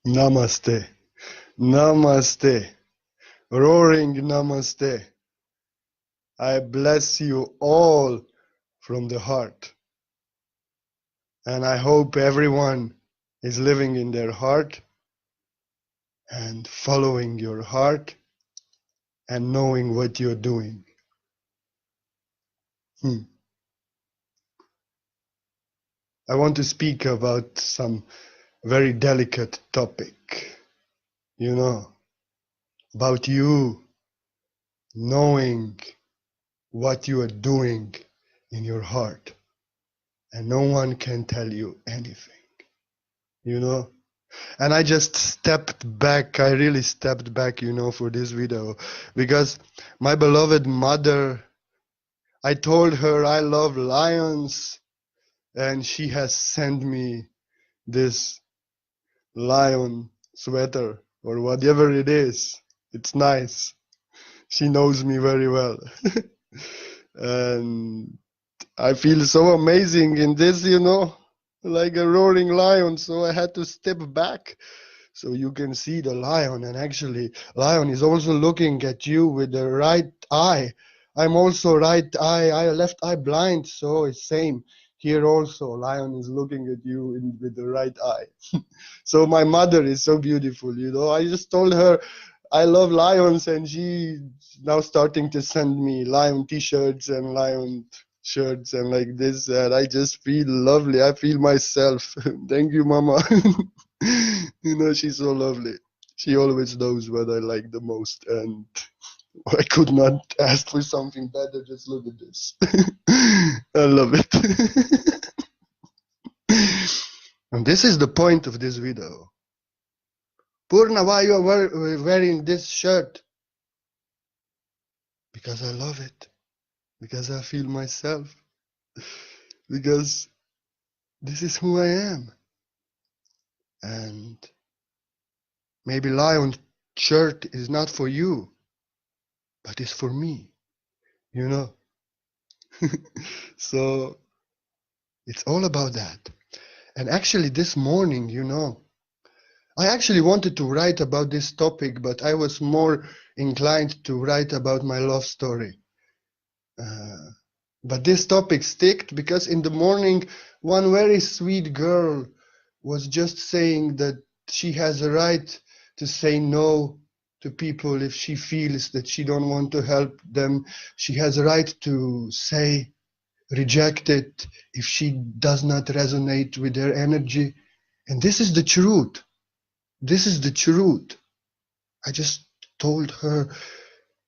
Namaste. Namaste. Roaring namaste. I bless you all from the heart. And I hope everyone is living in their heart and following your heart and knowing what you're doing. I want to speak about some very delicate topic, about you knowing what you are doing in your heart. And no one can tell you anything, And I just stepped back. I really stepped back, for this video because my beloved mother, I told her I love lions and she has sent me this lion sweater or whatever it is. It's nice. She knows me very well. And I feel so amazing in this, like a roaring lion. So I had to step back so you can see the lion. And actually, lion is also looking at you with the right eye. I'm also right eye, left eye blind, so it's same. Here also, lion is looking at you with the right eye. So my mother is so beautiful, I just told her I love lions, and she now starting to send me lion t-shirts and lion shirts and like this, and I just feel lovely. I feel myself. Thank you, mama. She's so lovely. She always knows what I like the most, and I could not ask for something better. Just look at this. I love it. And this is the point of this video. Purna, why you are wearing this shirt? Because I love it. Because I feel myself. Because this is who I am. And maybe lion shirt is not for you, but it's for me, So it's all about that. And actually this morning, I actually wanted to write about this topic, but I was more inclined to write about my love story. But this topic sticked because in the morning, one very sweet girl was just saying that she has a right to say no to people if she feels that she don't want to help them. She has a right to say reject it if she does not resonate with their energy. And this is the truth. This is the truth. I just told her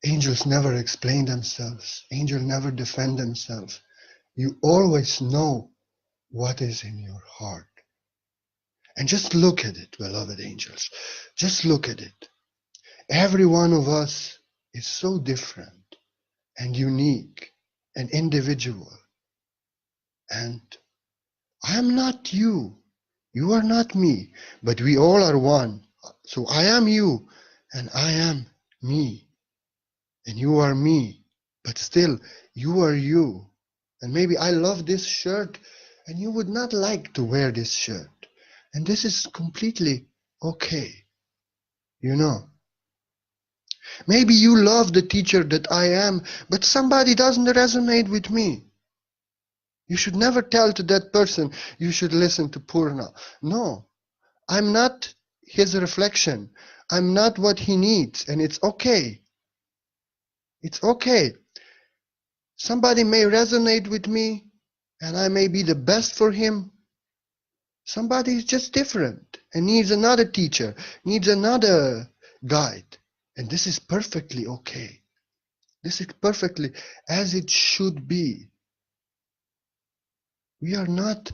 angels never explain themselves. Angels never defend themselves. You always know what is in your heart. And just look at it, beloved angels. Just look at it. Every one of us is so different and unique and individual. And I am not you. You are not me. But we all are one. So I am you and I am me. And you are me. But still, you are you. And maybe I love this shirt and you would not like to wear this shirt. And this is completely okay. Maybe you love the teacher that I am, but somebody doesn't resonate with me. You should never tell to that person, you should listen to Purna. No, I'm not his reflection. I'm not what he needs, and it's okay. It's okay. Somebody may resonate with me, and I may be the best for him. Somebody is just different and needs another teacher, needs another guide. And this is perfectly okay. This is perfectly as it should be. We are not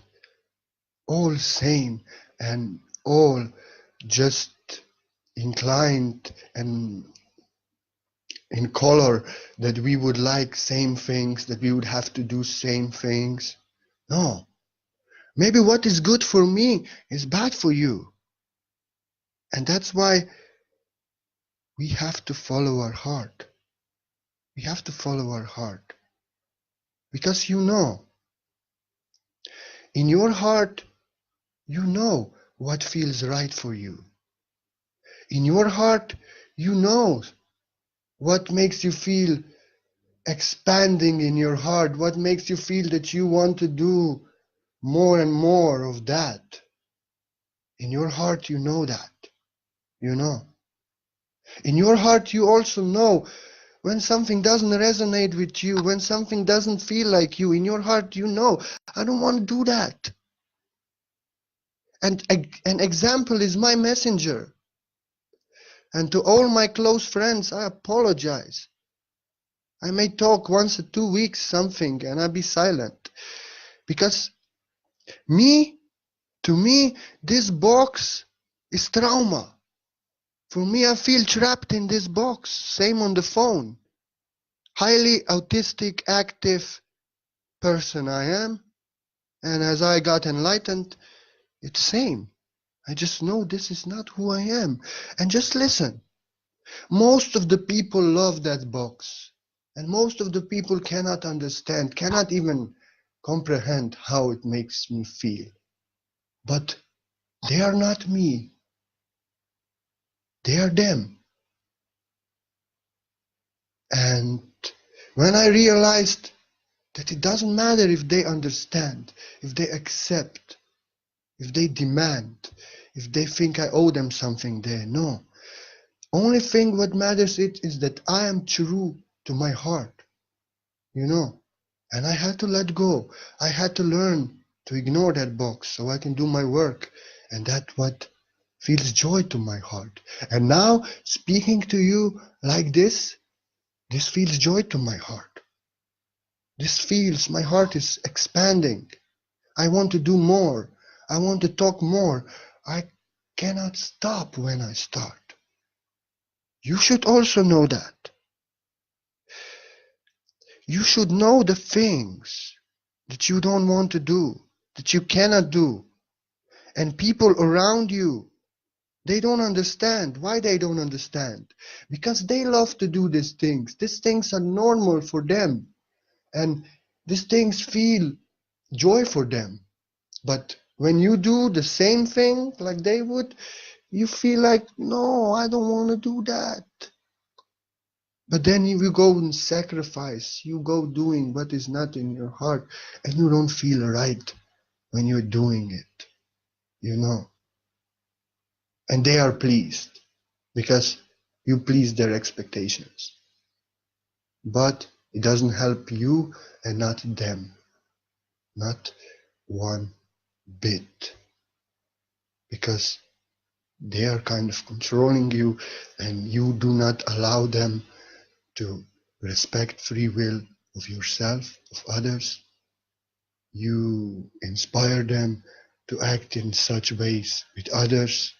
all same and all just inclined and in color that we would like same things, that we would have to do same things. No. Maybe what is good for me is bad for you. And that's why we have to follow our heart. We have to follow our heart. Because in your heart, you know what feels right for you. In your heart, you know what makes you feel expanding in your heart, what makes you feel that you want to do more and more of that. In your heart, you know that. You know. In your heart, you also know when something doesn't resonate with you, when something doesn't feel like you. In your heart, you know, I don't want to do that. And an example is my messenger. And to all my close friends, I apologize. I may talk once or 2 weeks something and I be silent. Because to me, this box is trauma. For me, I feel trapped in this box. Same on the phone. Highly autistic, active person I am. And as I got enlightened, it's same. I just know this is not who I am. And just listen. Most of the people love that box. And most of the people cannot understand, cannot even comprehend how it makes me feel. But they are not me. They are them. And when I realized that it doesn't matter if they understand, if they accept, if they demand, if they think I owe them something there, no. Only thing what matters is that I am true to my heart, you know. And I had to let go. I had to learn to ignore that box so I can do my work. And that's what feels joy to my heart. And now, speaking to you like this feels joy to my heart. My heart is expanding. I want to do more. I want to talk more. I cannot stop when I start. You should also know that. You should know the things that you don't want to do, that you cannot do. And people around you, they don't understand. Why they don't understand? Because they love to do these things. These things are normal for them. And these things feel joy for them. But when you do the same thing like they would, you feel like, no, I don't want to do that. But then you go and sacrifice, you go doing what is not in your heart, and you don't feel right when you're doing it, you know. And they are pleased because you please their expectations. But it doesn't help you and not them, not one bit, because they are kind of controlling you and you do not allow them to respect free will of yourself, of others. You inspire them to act in such ways with others,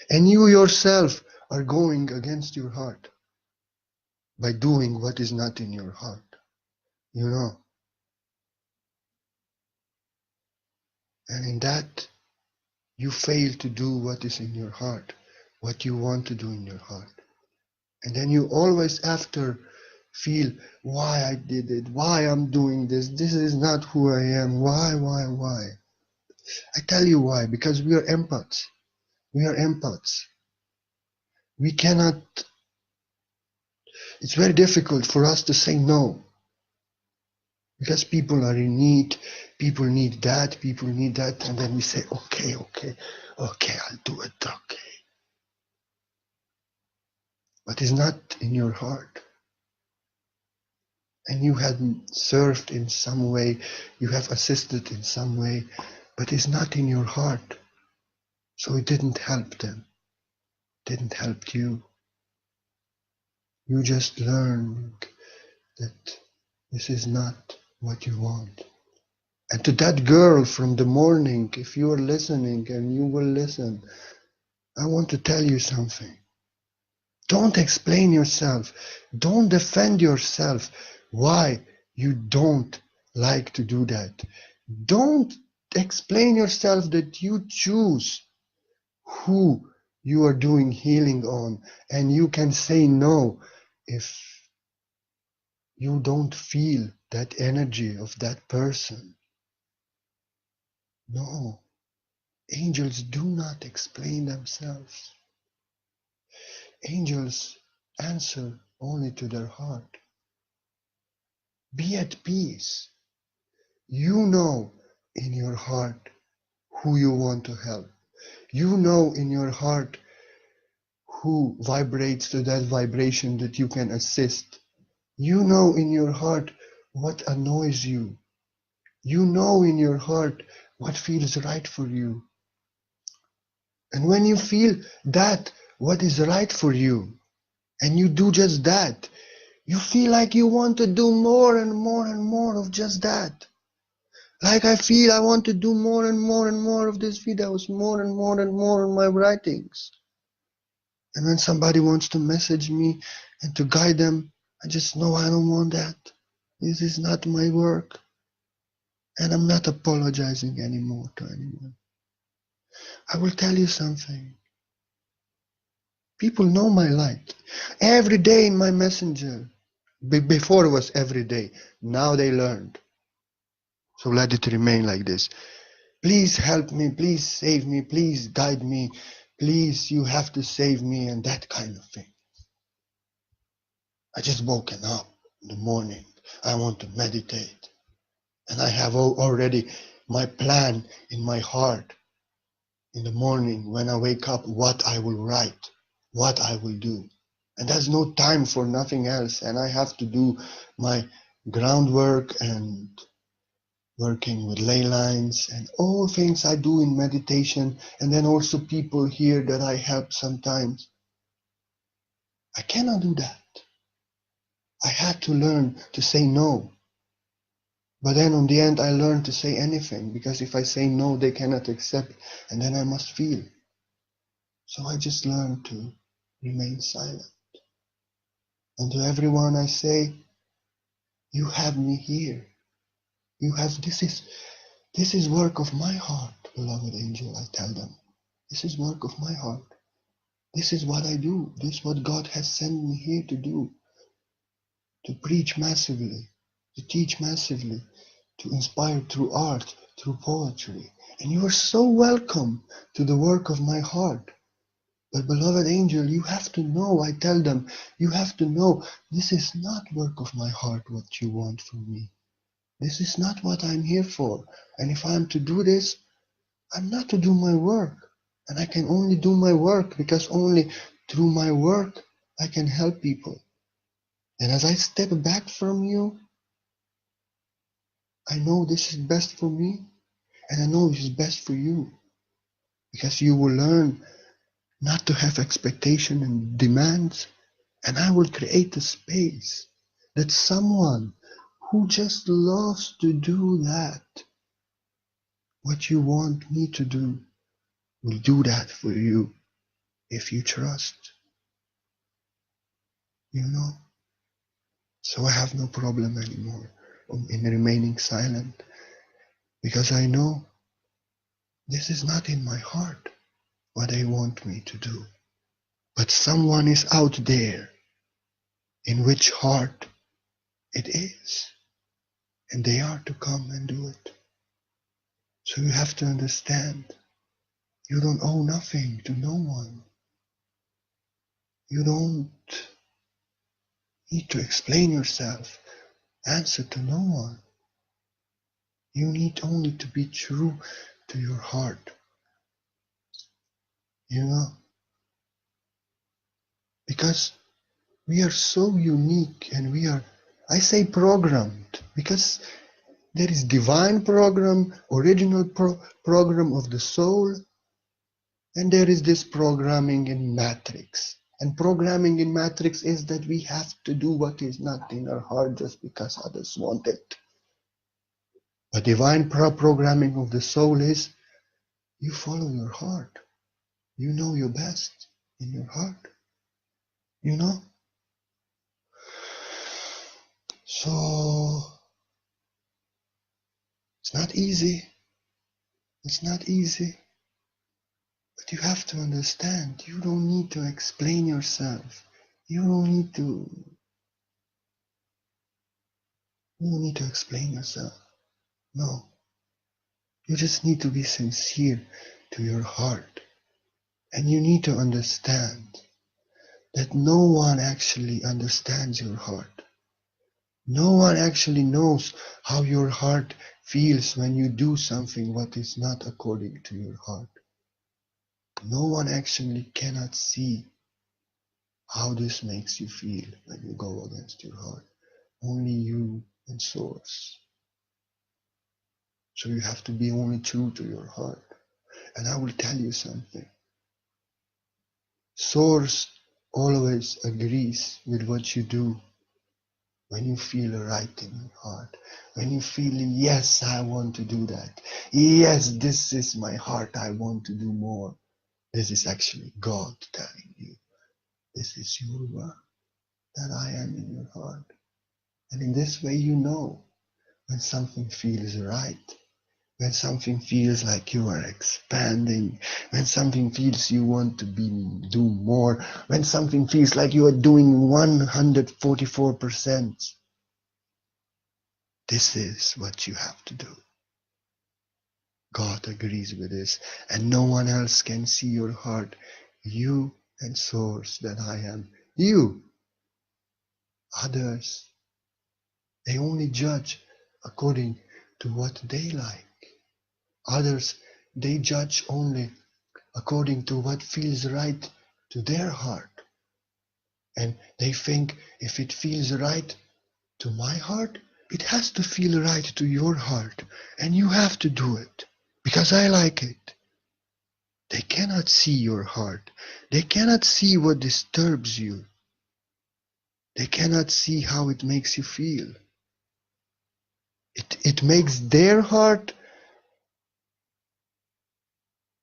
and you yourself are going against your heart by doing what is not in your heart, you know. And in that, you fail to do what is in your heart, what you want to do in your heart. And then you always after feel why I did it, why I'm doing this, this is not who I am, why? I tell you why, because we are empaths. We are empaths. We cannot, it's very difficult for us to say no. Because people are in need, people need that, and then we say, okay, I'll do it, okay. But it's not in your heart. And you have served in some way, you have assisted in some way, but it's not in your heart. So it didn't help them, didn't help you. You just learned that this is not what you want. And to that girl from the morning, if you are listening and you will listen, I want to tell you something. Don't explain yourself. Don't defend yourself why you don't like to do that. Don't explain yourself that you choose who you are doing healing on, and you can say no if you don't feel that energy of that person. No, angels do not explain themselves. angels answer only to their heart. Be at peace. You know in your heart who you want to help. You know in your heart who vibrates to that vibration that you can assist. You know in your heart what annoys you. You know in your heart what feels right for you. And when you feel that, what is right for you, and you do just that, you feel like you want to do more and more and more of just that. Like I feel I want to do more and more and more of these videos, more and more and more on my writings. And when somebody wants to message me and to guide them, I just know I don't want that. This is not my work. And I'm not apologizing anymore to anyone. I will tell you something. People know my light. Every day in my messenger. Before it was every day. Now they learned. So let it remain like this. Please help me. Please save me. Please guide me. Please, you have to save me, and that kind of thing. I just woken up in the morning. I want to meditate. And I have already my plan in my heart in the morning when I wake up, what I will write, what I will do. And there's no time for nothing else. And I have to do my groundwork and working with ley lines and all things I do in meditation. And then also people here that I help sometimes. I cannot do that. I had to learn to say no. But then on the end, I learned to say anything, because if I say no, they cannot accept, and then I must feel. So I just learned to remain silent. And to everyone I say, you have me here. You have, this is work of my heart, beloved angel, I tell them. This is work of my heart. This is what I do. This is what God has sent me here to do. To preach massively, to teach massively, to inspire through art, through poetry. And you are so welcome to the work of my heart. But beloved angel, you have to know, I tell them, you have to know, this is not work of my heart what you want from me. This is not what I'm here for. And if I'm to do this, I'm not to do my work. And I can only do my work because only through my work I can help people. And as I step back from you, I know this is best for me, and I know this is best for you. Because you will learn not to have expectation and demands, and I will create a space that someone who just loves to do that, what you want me to do, will do that for you if you trust. You know? So I have no problem anymore in remaining silent, because I know this is not in my heart what they want me to do. But someone is out there in which heart it is, and they are to come and do it. So you have to understand, you don't owe nothing to no one. You don't need to explain yourself, answer to no one. You need only to be true to your heart. You know? Because we are so unique, and we are, I say programmed, because there is divine program, original program of the soul, and there is this programming in matrix. And programming in matrix is that we have to do what is not in our heart just because others want it. But divine programming of the soul is you follow your heart. You know your best in your heart. You know? So it's not easy. It's not easy. But you have to understand, you don't need to explain yourself. You don't need to explain yourself. No. You just need to be sincere to your heart. And you need to understand that no one actually understands your heart. No one actually knows how your heart feels when you do something what is not according to your heart. No one actually cannot see how this makes you feel when you go against your heart. Only you and Source. So you have to be only true to your heart. And I will tell you something. Source always agrees with what you do when you feel right in your heart. When you feel, yes, I want to do that. Yes, this is my heart. I want to do more. This is actually God telling you, this is your work, that I am in your heart. And in this way, you know when something feels right, when something feels like you are expanding, when something feels you want to do more, when something feels like you are doing 144%. This is what you have to do. God agrees with this, and no one else can see your heart. You and Source that I am. You. Others, they only judge according to what they like. Others, they judge only according to what feels right to their heart. And they think if it feels right to my heart, it has to feel right to your heart. And you have to do it because I like it. They cannot see your heart. They cannot see what disturbs you. They cannot see how it makes you feel. It makes their heart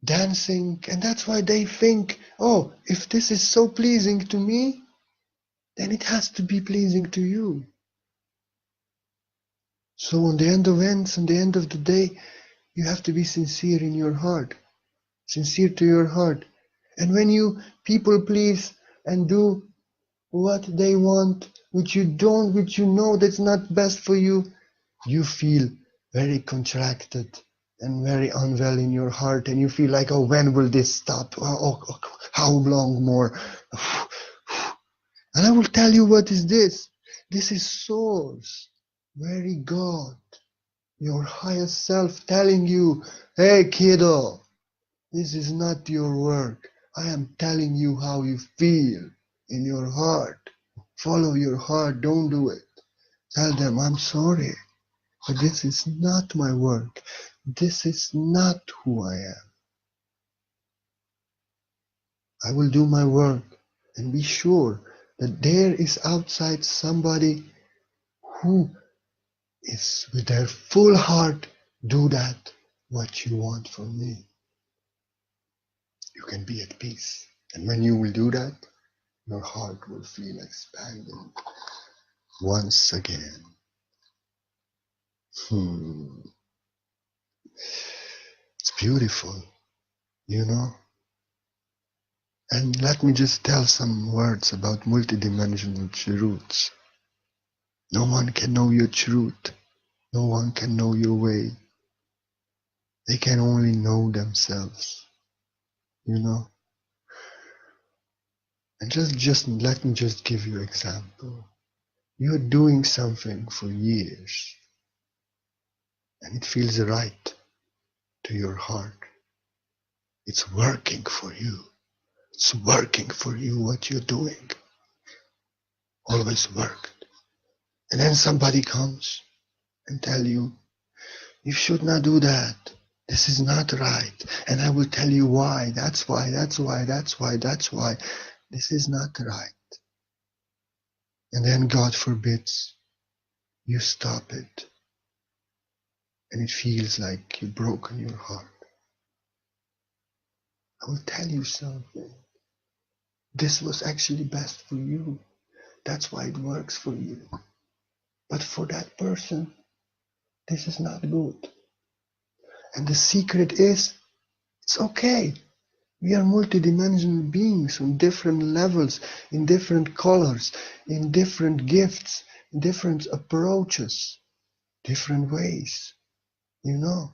dancing, and that's why they think, oh, if this is so pleasing to me, then it has to be pleasing to you. So on the end of ends, on the end of the day, you have to be sincere in your heart, sincere to your heart. And when you people please and do what they want, which you know that's not best for you, you feel very contracted and very unwell in your heart, and you feel like, oh, when will this stop? How long more? And I will tell you what is this. This is Source, very God, your highest self telling you, hey kiddo, this is not your work. I am telling you how you feel in your heart. Follow your heart, don't do it. Tell them, I'm sorry, but this is not my work. This is not who I am. I will do my work and be sure that there is outside somebody who is with their full heart do that what you want from me. You can be at peace. And when you will do that, your heart will feel expanding once again. It's beautiful, you know? And let me just tell some words about multidimensional truths. No one can know your truth. No one can know your way. They can only know themselves, you know? And just let me just give you an example. You're doing something for years, and it feels right to your heart. It's working for you. It's working for you what you're doing. Always worked. And then somebody comes and tell you, you should not do that. This is not right. And I will tell you why. That's why. This is not right. And then God forbids you stop it. And it feels like you've broken your heart. I will tell you something. This was actually best for you. That's why it works for you. But for that person, this is not good. And the secret is, it's okay. We are multidimensional beings on different levels, in different colors, in different gifts, in different approaches, different ways, you know.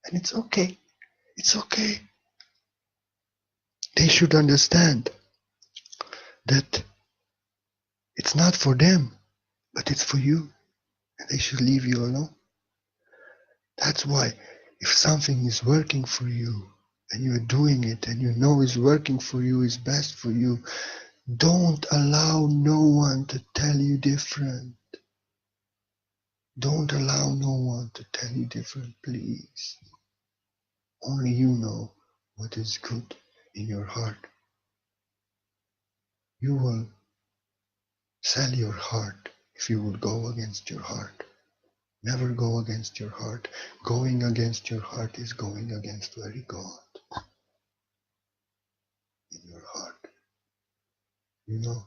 And it's okay. It's okay. They should understand that it's not for them, but it's for you, and they should leave you alone. That's why if something is working for you, and you're doing it, and you know it's working for you, is best for you, don't allow no one to tell you different. Don't allow no one to tell you different, please. Only you know what is good in your heart. You will sell your heart if you will go against your heart. Never go against your heart. Going against your heart is going against very God in your heart. You know,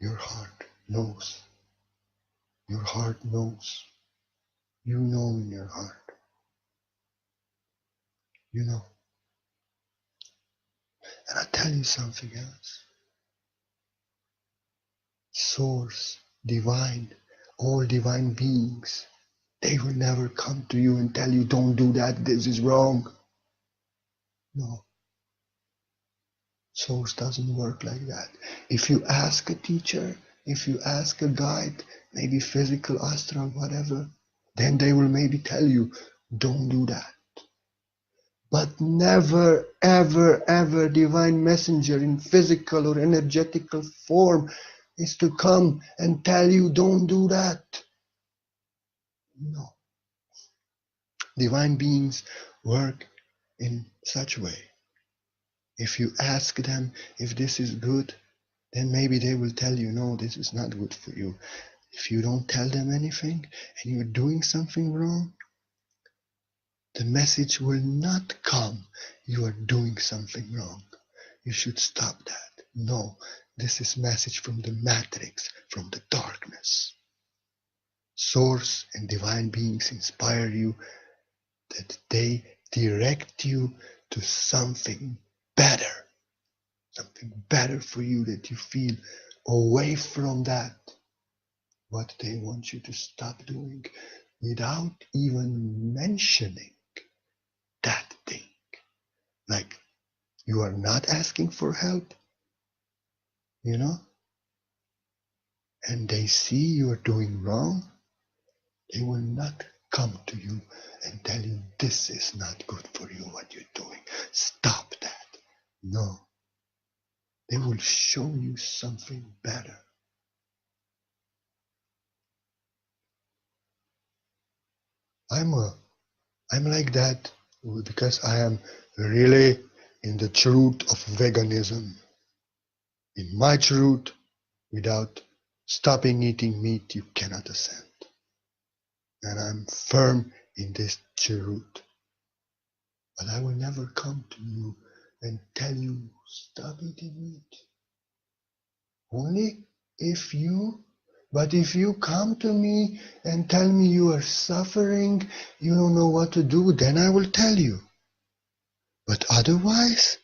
your heart knows. Your heart knows. You know in your heart. You know. And I tell you something else. Source, divine, all divine beings, they will never come to you and tell you, don't do that, this is wrong. No. Source doesn't work like that. If you ask a teacher, if you ask a guide, maybe physical, astral, whatever, then they will maybe tell you, don't do that. But never, ever, ever divine messenger in physical or energetical form is to come and tell you, don't do that. No. Divine beings work in such way. If you ask them if this is good, then maybe they will tell you, no, this is not good for you. If you don't tell them anything and you're doing something wrong, the message will not come, you are doing something wrong. You should stop that. No, this is message from the matrix, from the darkness. Source and divine beings inspire you that they direct you to something better for you, that you feel away from that, what they want you to stop doing without even mentioning that thing. Like, you are not asking for help, you know, and they see you are doing wrong, they will not come to you and tell you this is not good for you, what you're doing. Stop that. No. They will show you something better. I'm like that because I am really in the truth of veganism. In my truth, without stopping eating meat, you cannot ascend. And I'm firm in this truth. But I will never come to you and tell you, stop eating meat. Only if you come to me and tell me you are suffering, you don't know what to do, then I will tell you. But otherwise,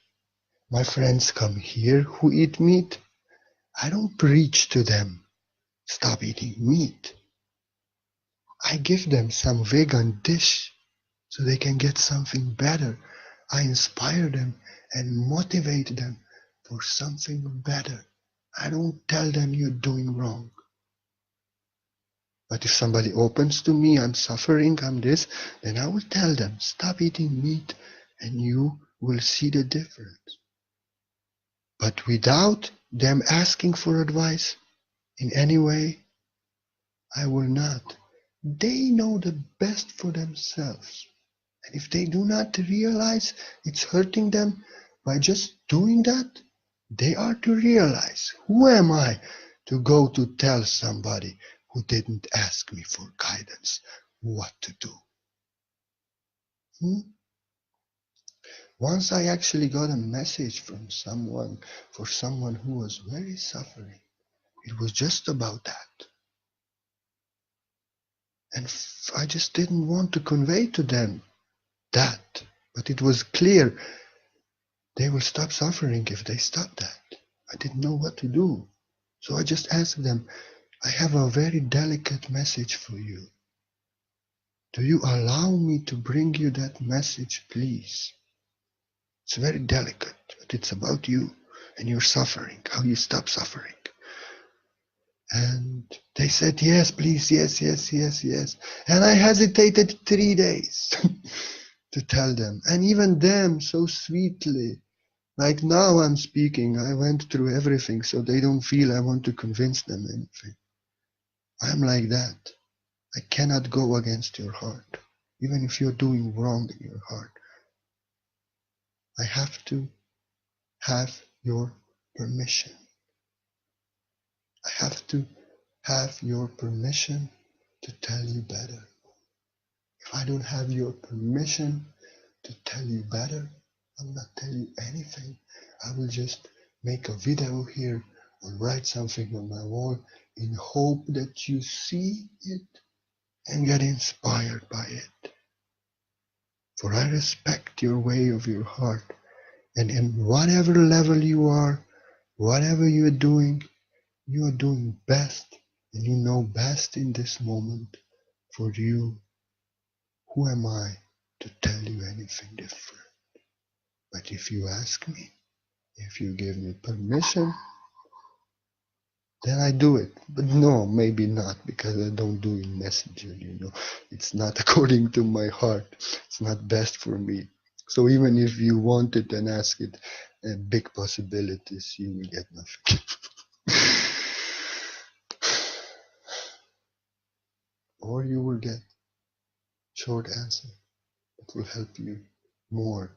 my friends come here who eat meat. I don't preach to them, stop eating meat. I give them some vegan dish so they can get something better. I inspire them and motivate them for something better. I don't tell them you're doing wrong. But if somebody opens to me, I'm suffering, I'm this, then I will tell them, stop eating meat and you will see the difference. But without them asking for advice in any way, I will not. They know the best for themselves. And if they do not realize it's hurting them by just doing that, they are to realize, who am I to go to tell somebody who didn't ask me for guidance what to do? Once I actually got a message from someone, for someone who was very suffering. It was just about that. And I just didn't want to convey to them that. But it was clear they will stop suffering if they stop that. I didn't know what to do. So I just asked them, I have a very delicate message for you. Do you allow me to bring you that message, please? It's very delicate, but it's about you and your suffering, how you stop suffering. And they said, yes, please, yes, yes, yes, yes. And I hesitated 3 days to tell them. And even them, so sweetly, like now I'm speaking, I went through everything, so they don't feel I want to convince them anything. I'm like that. I cannot go against your heart, even if you're doing wrong in your heart. I have to have your permission. I have to have your permission to tell you better. If I don't have your permission to tell you better, I will not tell you anything. I will just make a video here or write something on my wall in hope that you see it and get inspired by it. For I respect your way of your heart, and in whatever level you are, whatever you are doing best, and you know best in this moment for you. Who am I to tell you anything different? But if you ask me, if you give me permission, then I do it. But no, maybe not, because I don't do in Messenger, It's not according to my heart. It's not best for me. So even if you want it and ask it, big possibilities, you will get nothing. Or you will get short answer that will help you more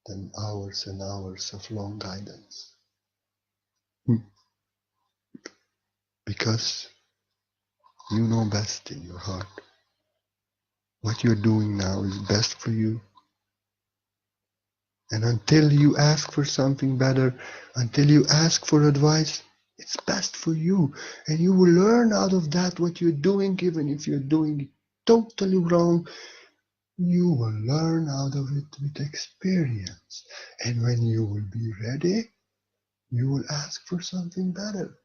than hours and hours of long guidance. Because you know best in your heart. What you're doing now is best for you. And until you ask for something better, until you ask for advice, it's best for you. And you will learn out of that what you're doing, even if you're doing it totally wrong. You will learn out of it with experience. And when you will be ready, you will ask for something better.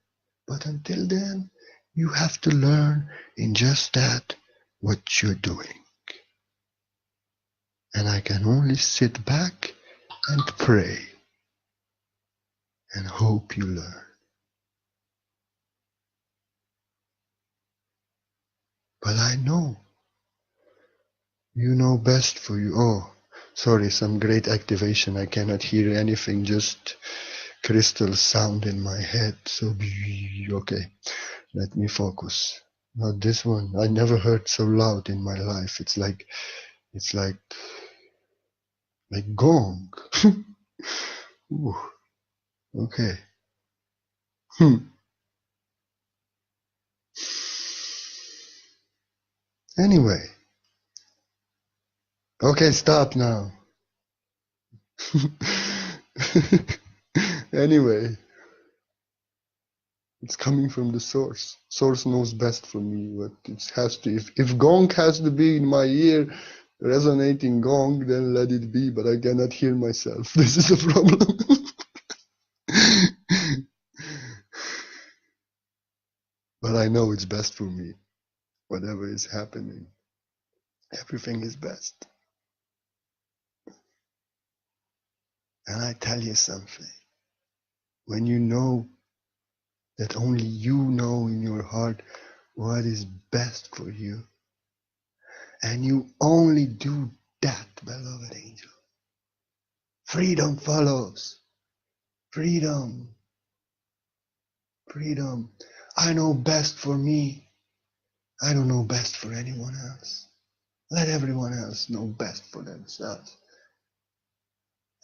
But until then, you have to learn in just that what you're doing. And I can only sit back and pray and hope you learn. But I know you know best for you. Oh, sorry, some great activation. I cannot hear anything, just crystal sound in my head. So, okay, let me focus. Not this one. I never heard so loud in my life. It's like gong. Ooh, okay. Anyway. Okay, stop now. Anyway, it's coming from the source. Source knows best for me, but it has to. If gong has to be in my ear, resonating gong, then let it be. But I cannot hear myself. This is a problem. But I know it's best for me. Whatever is happening, everything is best. And I tell you something. When you know that only you know in your heart what is best for you, and you only do that, beloved angel, freedom follows. Freedom. Freedom. I know best for me. I don't know best for anyone else. Let everyone else know best for themselves.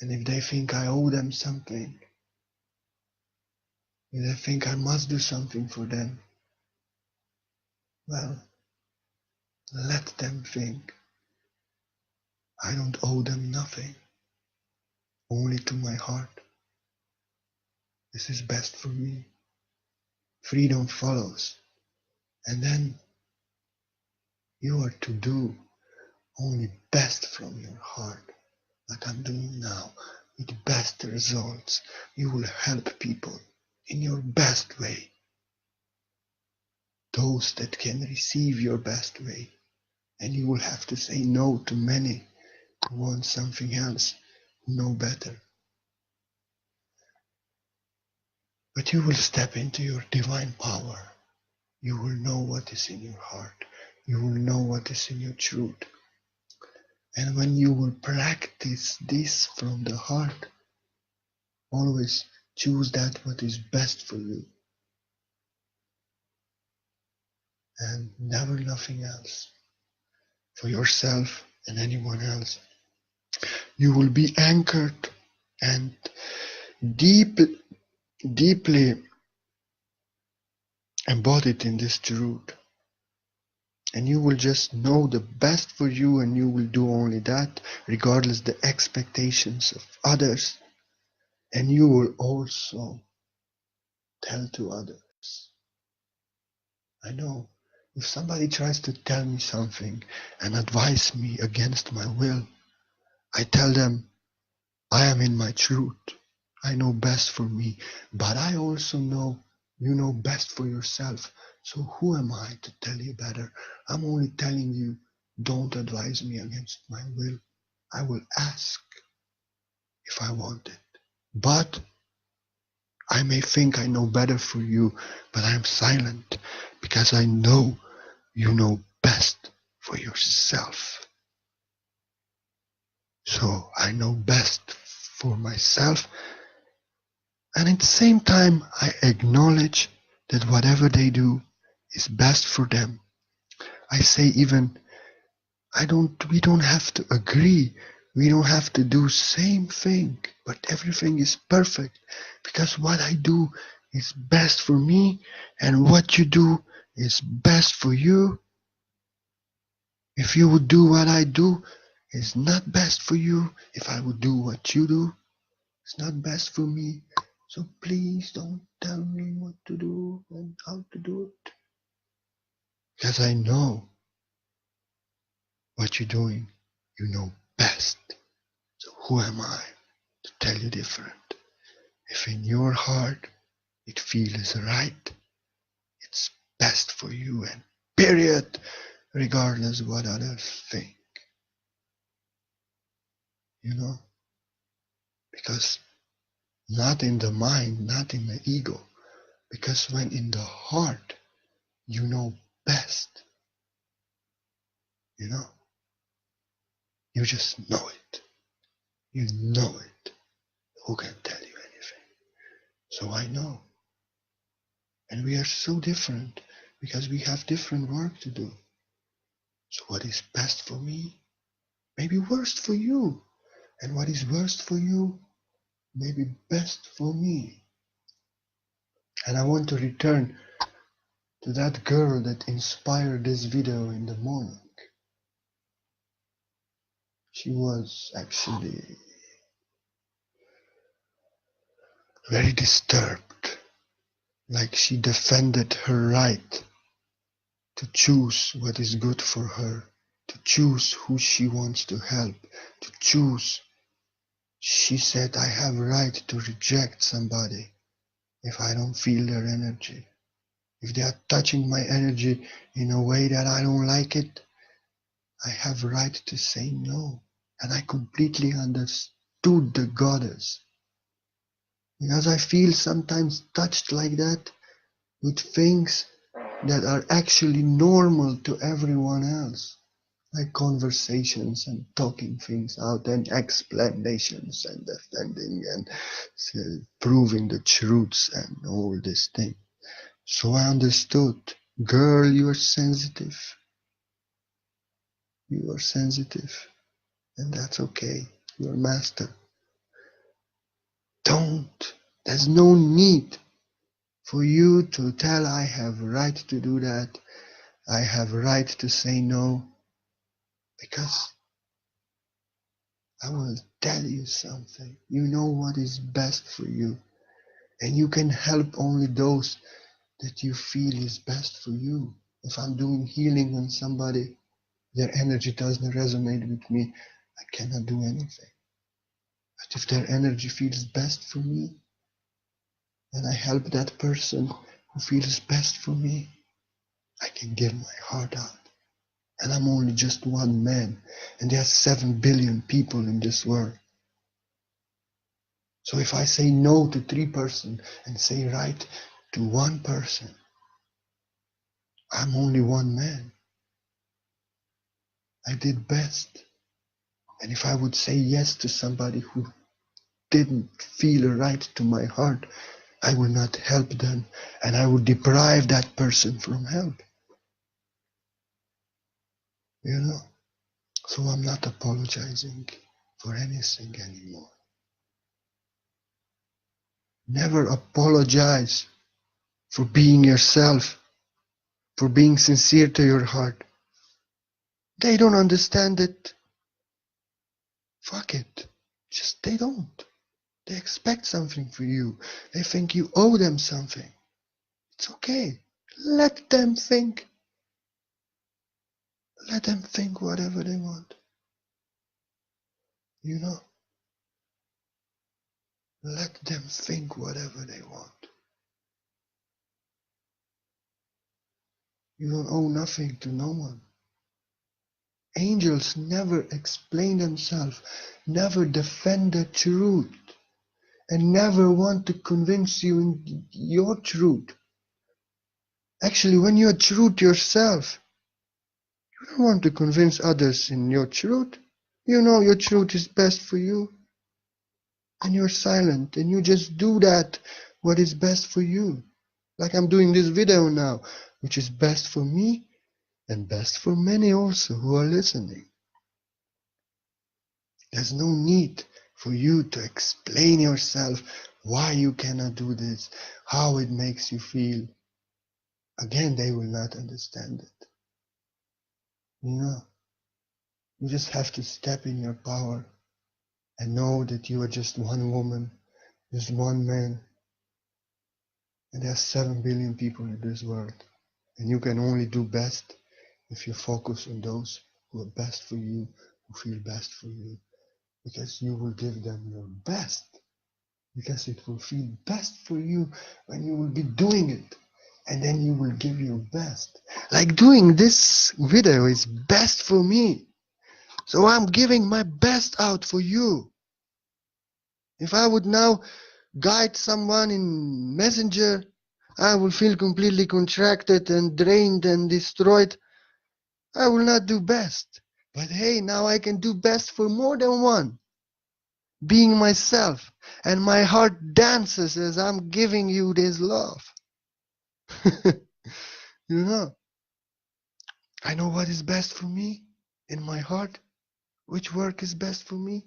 And if they think I owe them something, if they think I must do something for them, well, let them think. I don't owe them nothing, only to my heart. This is best for me. Freedom follows. And then you are to do only best from your heart, like I'm doing now, with best results. You will help people in your best way, those that can receive your best way. And you will have to say no to many who want something else, who know better. But you will step into your divine power. You will know what is in your heart. You will know what is in your truth. And when you will practice this from the heart, always choose that what is best for you and never nothing else for yourself and anyone else. You will be anchored and deeply embodied in this truth. And you will just know the best for you, and you will do only that regardless the expectations of others. And you will also tell to others. I know if somebody tries to tell me something and advise me against my will, I tell them I am in my truth. I know best for me, but I also know you know best for yourself. So who am I to tell you better? I'm only telling you, don't advise me against my will. I will ask if I want it. But I may think I know better for you, but I'm silent because I know you know best for yourself. So I know best for myself, and at the same time I acknowledge that whatever they do is best for them. I say even we don't have to agree. We don't have to do same thing, but everything is perfect because what I do is best for me and what you do is best for you. If you would do what I do, it's not best for you. If I would do what you do, it's not best for me. So please don't tell me what to do and how to do it. Because I know what you're doing. You know best. So who am I to tell you different? If in your heart it feels right, it's best for you and period, regardless what others think. You know? Because not in the mind, not in the ego. Because when in the heart, you know best. You know? You just know it. You know it. Who can tell you anything? So I know. And we are so different because we have different work to do. So what is best for me may be worst for you. And what is worst for you may be best for me. And I want to return to that girl that inspired this video in the morning. She was actually very disturbed, like she defended her right to choose what is good for her, to choose who she wants to help, to choose. She said, I have right to reject somebody if I don't feel their energy. If they are touching my energy in a way that I don't like it, I have right to say no. And I completely understood the goddess. Because I feel sometimes touched like that with things that are actually normal to everyone else. Like conversations and talking things out and explanations and defending and proving the truths and all this thing. So I understood, girl, you are sensitive. You are sensitive, and that's okay. You're a master. Don't. There's no need for you to tell I have right to do that. I have right to say no. Because I will tell you something. You know what is best for you. And you can help only those that you feel is best for you. If I'm doing healing on somebody, their energy doesn't resonate with me, I cannot do anything. But if their energy feels best for me, and I help that person who feels best for me, I can give my heart out. And I'm only just one man. And there are 7 billion people in this world. So if I say no to 3 persons and say right to 1 person, I'm only one man. I did best. And if I would say yes to somebody who didn't feel right to my heart, I will not help them, and I would deprive that person from help. You know? So I'm not apologizing for anything anymore. Never apologize for being yourself, for being sincere to your heart. They don't understand it. Fuck it. Just they don't. They expect something for you. They think you owe them something. It's okay. Let them think. Let them think whatever they want. You know? Let them think whatever they want. You don't owe nothing to no one. Angels never explain themselves, never defend the truth, and never want to convince you in your truth. Actually, when you're true to yourself, you don't want to convince others in your truth. You know your truth is best for you. And you're silent, and you just do that, what is best for you. Like I'm doing this video now, which is best for me, and best for many also who are listening. There's no need for you to explain yourself why you cannot do this, how it makes you feel. Again, they will not understand it. You know, you just have to step in your power and know that you are just one woman, just one man, and there are 7 billion people in this world. And you can only do best if you focus on those who are best for you, who feel best for you, because you will give them your best. Because it will feel best for you when you will be doing it, and then you will give your best. Like doing this video is best for me, so I'm giving my best out for you. If I would now guide someone in Messenger, I will feel completely contracted and drained and destroyed. I will not do best. But hey, now I can do best for more than one. Being myself, and my heart dances as I'm giving you this love. You know, I know what is best for me in my heart, which work is best for me.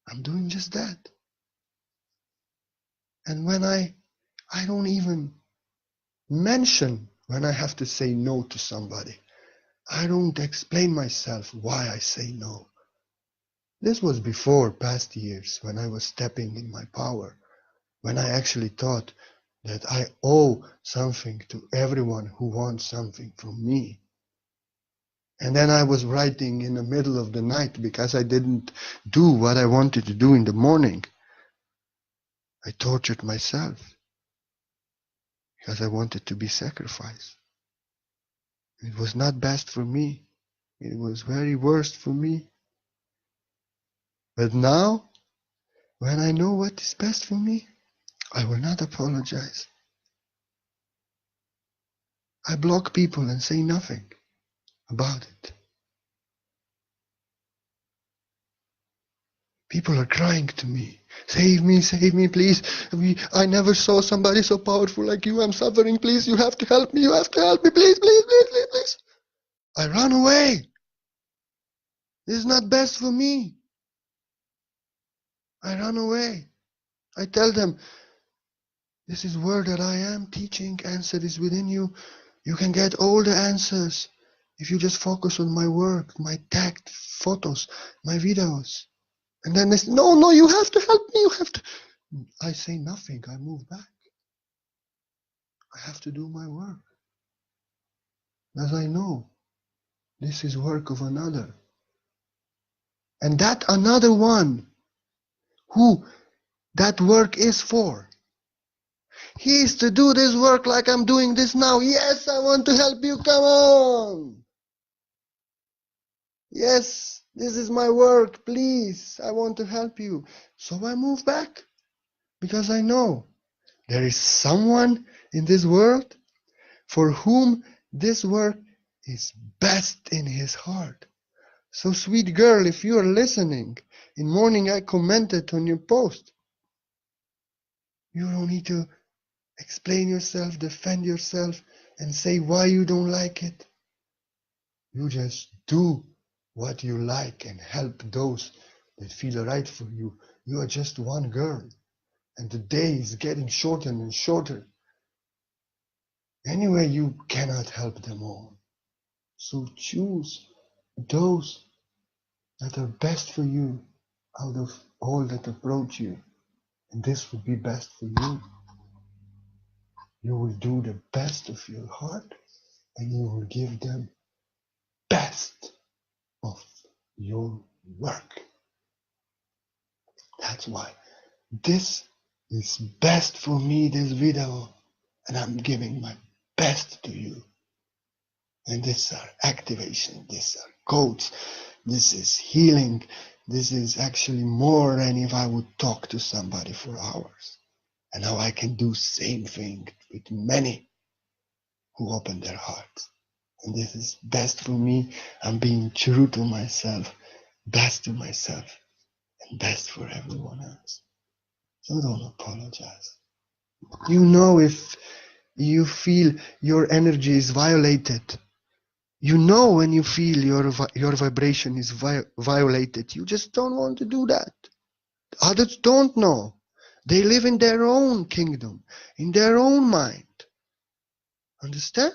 I'm doing just that. And when I don't even mention when I have to say no to somebody. I don't explain myself why I say no. This was before past years when I was stepping in my power, when I actually thought that I owe something to everyone who wants something from me. And then I was writing in the middle of the night because I didn't do what I wanted to do in the morning. I tortured myself because I wanted to be sacrificed. It was not best for me. It was very worst for me. But now, when I know what is best for me, I will not apologize. I block people and say nothing about it. People are crying to me. Save me, please. I never saw somebody so powerful like you. I'm suffering, please. You have to help me. You have to help me, please, please, please, please, please. I run away. This is not best for me. I run away. I tell them, this is where that I am teaching. Answer is within you. You can get all the answers if you just focus on my work, my tagged photos, my videos. And then they say, no, you have to help me. You have to. I say nothing. I move back. I have to do my work. As I know, this is work of another. And that another one, who that work is for, he is to do this work like I'm doing this now. Yes, I want to help you. Come on. Yes, this is my work. Please, I want to help you. So I move back because I know there is someone in this world for whom this work is best in his heart. So, sweet girl, if you are listening, in morning I commented on your post. You don't need to explain yourself, defend yourself, and say why you don't like it. You just do what you like and help those that feel right for you. You are just one girl, and the day is getting shorter and shorter. Anyway, you cannot help them all. So choose those that are best for you out of all that approach you. And this will be best for you. You will do the best of your heart and you will give them best of your work. That's why this is best for me, this video, and I'm giving my best to you. And these are activation, these are codes, this is healing, this is actually more than if I would talk to somebody for hours. And now I can do same thing with many who open their hearts. And this is best for me. I'm being true to myself, best to myself, and best for everyone else. So don't apologize. You know if you feel your energy is violated. You know when you feel your vibration is violated. You just don't want to do that. Others don't know. They live in their own kingdom, in their own mind. Understand?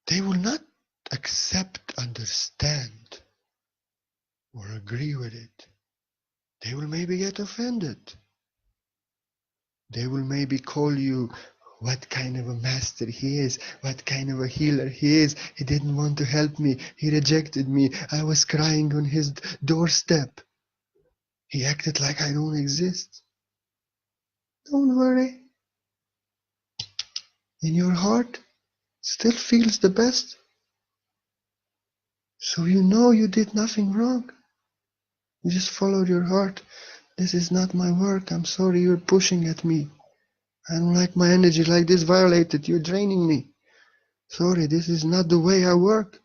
They will not accept, understand, or agree with it. They will maybe get offended. They will maybe call you what kind of a master he is, what kind of a healer he is. He didn't want to help me. He rejected me. I was crying on his doorstep. He acted like I don't exist. Don't worry. In your heart, still feels the best. So you know you did nothing wrong. You just followed your heart. This is not my work. I'm sorry you're pushing at me. I don't like my energy like this violated. You're draining me. Sorry, this is not the way I work.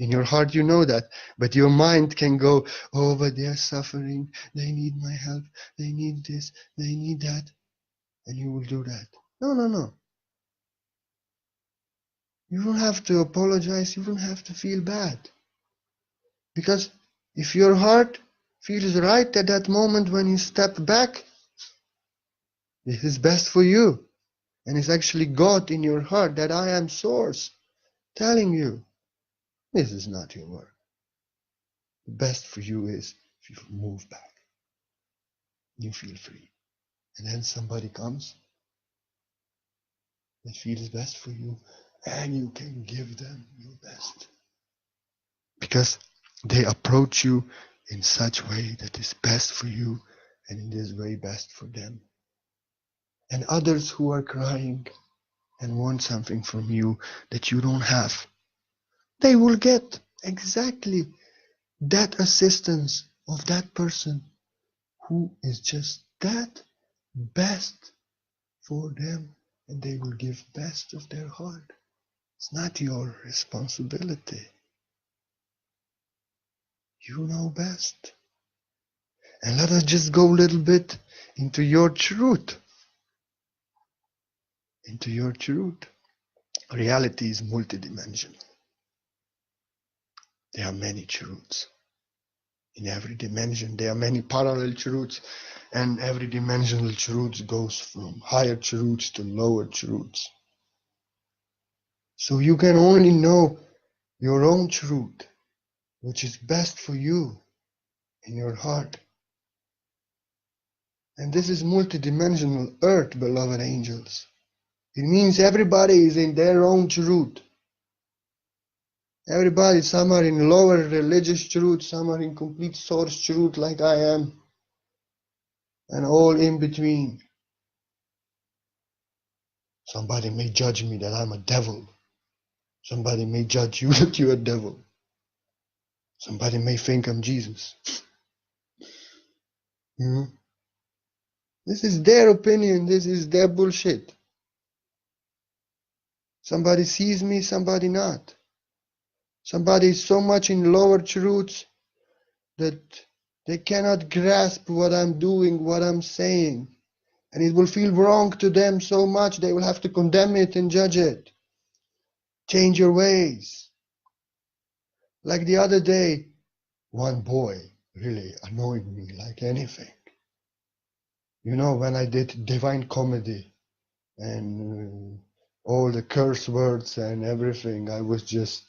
In your heart you know that. But your mind can go, oh, but they're suffering. They need my help. They need this. They need that. And you will do that. No, no, no. You don't have to apologize. You don't have to feel bad. Because if your heart feels right at that moment when you step back, this is best for you. And it's actually God in your heart, that I am source, telling you, this is not your work. The best for you is if you move back. You feel free. And then somebody comes that feels best for you, and you can give them your best. Because they approach you in such way that is best for you, and in this way best for them. And others who are crying and want something from you that you don't have, they will get exactly that assistance of that person who is just that best for them, and they will give best of their heart. It's not your responsibility. You know best. And let us just go a little bit into your truth. Into your truth. Reality is multidimensional. There are many truths. In every dimension, there are many parallel truths, and every dimensional truth goes from higher truths to lower truths. So you can only know your own truth, which is best for you in your heart. And this is multidimensional earth, beloved angels. It means everybody is in their own truth. Everybody, some are in lower religious truth, some are in complete source truth like I am, and all in between. Somebody may judge me that I'm a devil. Somebody may judge you that you're a devil. Somebody may think I'm Jesus. You know? This is their opinion. This is their bullshit. Somebody sees me, somebody not. Somebody is so much in lower truths that they cannot grasp what I'm doing, what I'm saying. And it will feel wrong to them so much they will have to condemn it and judge it. Change your ways. Like the other day, one boy really annoyed me like anything. You know, when I did Divine Comedy and all the curse words and everything, I was just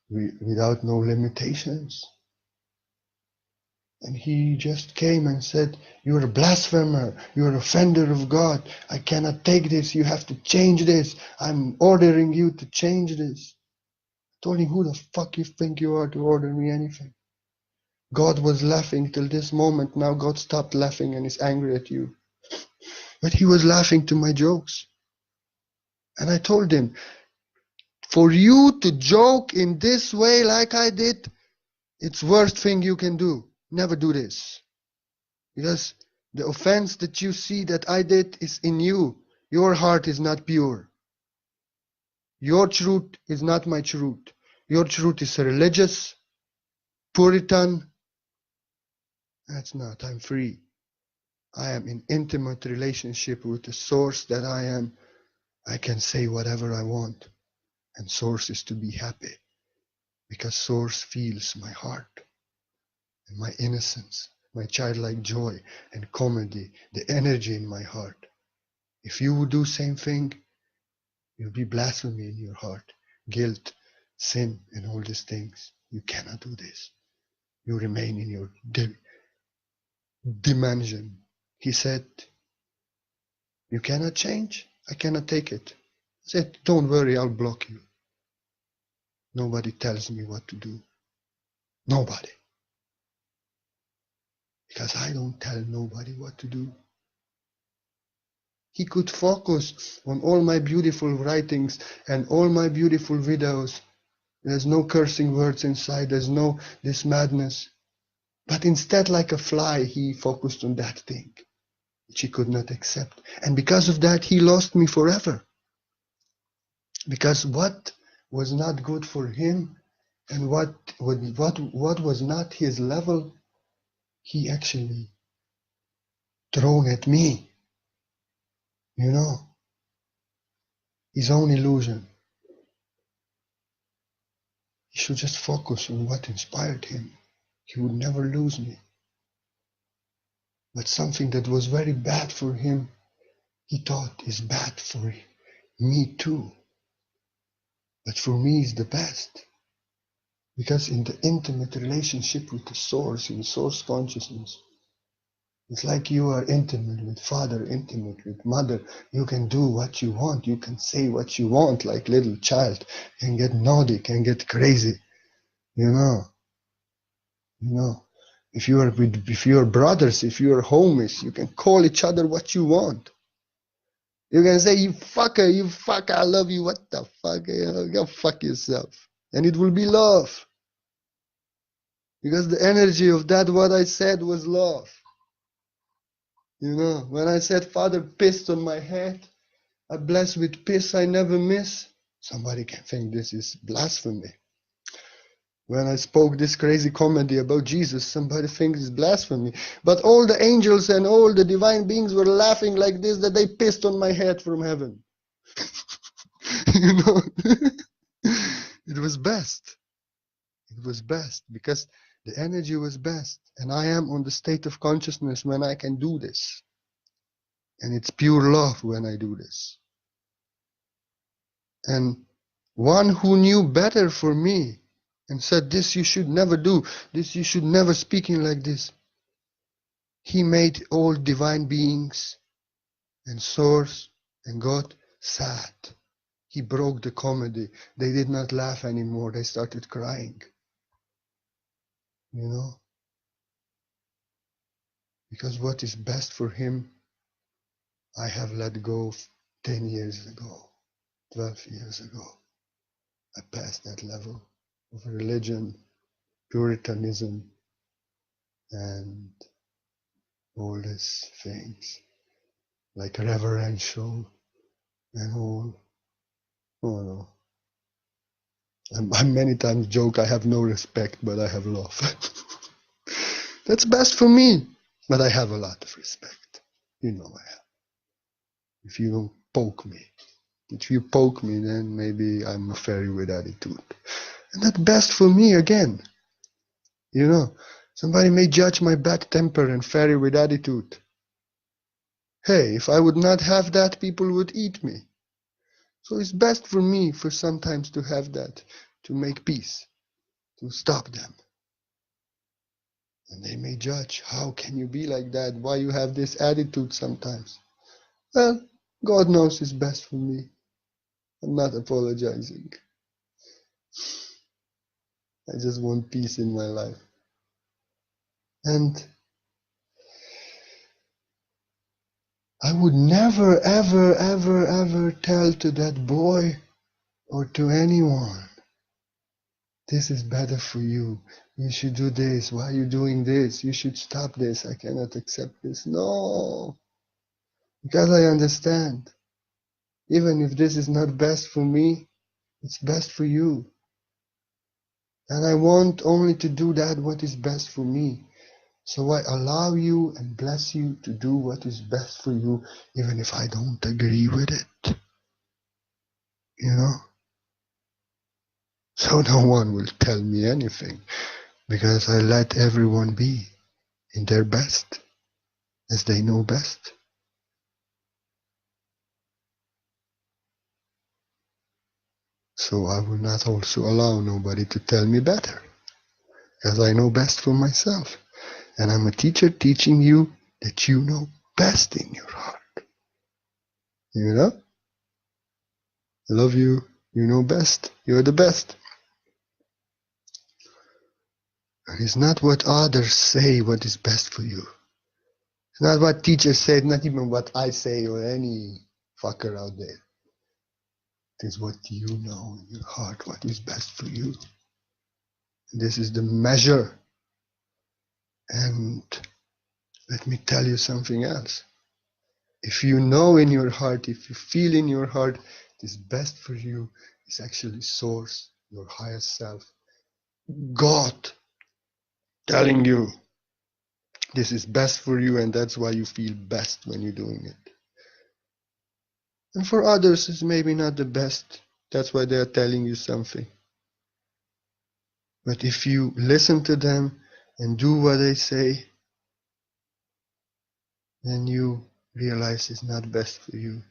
without no limitations. And he just came and said, "You're a blasphemer. You're an offender of God. I cannot take this. You have to change this. I'm ordering you to change this." I told him, "Who the fuck you think you are to order me anything?" God was laughing till this moment. Now God stopped laughing and is angry at you. But he was laughing to my jokes. And I told him, for you to joke in this way like I did, it's worst thing you can do. Never do this. Because the offense that you see that I did is in you. Your heart is not pure. Your truth is not my truth. Your truth is religious, Puritan. That's not. I'm free. I am in intimate relationship with the source that I am. I can say whatever I want. And source is to be happy. Because source feels my heart and my innocence, my childlike joy and comedy, the energy in my heart. If you would do same thing, you'll be blasphemy in your heart, guilt, sin, and all these things. You cannot do this. You remain in your dimension. He said, "You cannot change? I cannot take it." I said, "Don't worry, I'll block you." Nobody tells me what to do. Nobody. Because I don't tell nobody what to do. He could focus on all my beautiful writings and all my beautiful videos. There's no cursing words inside. There's no this madness. But instead, like a fly, he focused on that thing, which he could not accept. And because of that, he lost me forever. Because what was not good for him and what was not his level, he actually thrown at me. You know, his own illusion. He should just focus on what inspired him. He would never lose me. But something that was very bad for him, he thought is bad for me too. But for me is the best. Because in the intimate relationship with the source, in source consciousness, it's like you are intimate with father, intimate with mother. You can do what you want. You can say what you want like little child. Can get naughty, can get crazy. You know. If you are brothers, if you are homies, you can call each other what you want. You can say, you fucker, I love you, what the fuck, go fuck yourself. And it will be love. Because the energy of that, what I said was love. You know, when I said, Father pissed on my head, I bless with piss I never miss. Somebody can think this is blasphemy. When I spoke this crazy comedy about Jesus, somebody thinks it's blasphemy. But all the angels and all the divine beings were laughing like this, that they pissed on my head from heaven. You know, it was best. It was best because the energy was best. And I am on the state of consciousness when I can do this. And it's pure love when I do this. And one who knew better for me and said, this you should never do, this you should never speaking like this. He made all divine beings and source and God sad. He broke the comedy. They did not laugh anymore. They started crying. You know? Because what is best for him, I have let go 10 years ago, 12 years ago. I passed that level of religion, Puritanism, and all these things, like reverential and all. Oh no. I many times joke I have no respect, but I have love. That's best for me, but I have a lot of respect. You know I have. If you don't poke me. If you poke me, then maybe I'm a fairy with attitude. And that's best for me again. You know, somebody may judge my bad temper and fairy with attitude. Hey, if I would not have that, people would eat me. So it's best for me for sometimes to have that, to make peace, to stop them. And they may judge, how can you be like that? Why you have this attitude sometimes? Well, God knows it's best for me. I'm not apologizing. I just want peace in my life. And I would never, ever, ever, ever tell to that boy or to anyone, this is better for you. You should do this. Why are you doing this? You should stop this. I cannot accept this. No, because I understand. Even if this is not best for me, it's best for you. And I want only to do that what is best for me. So I allow you and bless you to do what is best for you, even if I don't agree with it. You know? So no one will tell me anything, because I let everyone be in their best, as they know best. So I will not also allow nobody to tell me better, because I know best for myself. And I'm a teacher teaching you that you know best in your heart. You know? I love you. You know best. You're the best. And it's not what others say what is best for you. It's not what teachers say, not even what I say or any fucker out there. It is what you know in your heart, what is best for you. And this is the measure. And let me tell you something else. If you know in your heart, if you feel in your heart, it is best for you, it's actually source, your highest self. God telling you this is best for you, and that's why you feel best when you're doing it. And for others, it's maybe not the best. That's why they are telling you something. But if you listen to them and do what they say, then you realize it's not best for you,